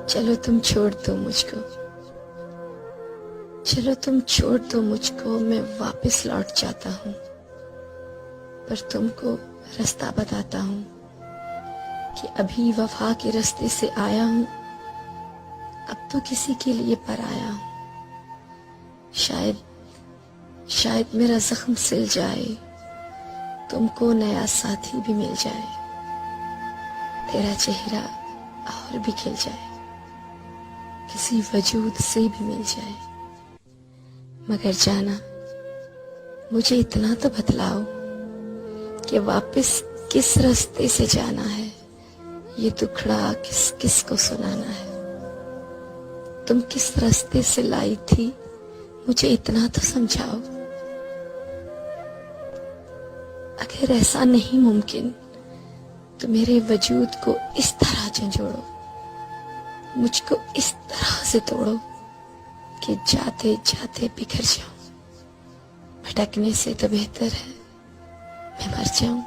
चलो तुम छोड़ दो मुझको, चलो तुम छोड़ दो मुझको, मैं वापस लौट जाता हूँ। पर तुमको रास्ता बताता हूँ कि अभी वफा के रास्ते से आया हूँ, अब तो किसी के लिए पर आया हूँ। शायद मेरा जख्म सिल जाए, तुमको नया साथी भी मिल जाए, तेरा चेहरा और भी खिल जाए, किसी वजूद से भी मिल जाए। मगर जाना, मुझे इतना तो बतलाओ कि वापस किस रास्ते से जाना है, ये दुखड़ा किस किस को सुनाना है। तुम किस रास्ते से लाई थी, मुझे इतना तो समझाओ। अगर ऐसा नहीं मुमकिन तो मेरे वजूद को इस तरह झंझोड़ो, मुझको इस तरह से तोड़ो कि जाते जाते बिखर जाऊं। भटकने से तो बेहतर है मैं मर जाऊं।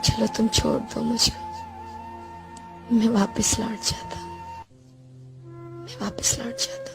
चलो तुम छोड़ दो मुझको, मैं वापस लौट जाता, मैं वापस लौट जाता।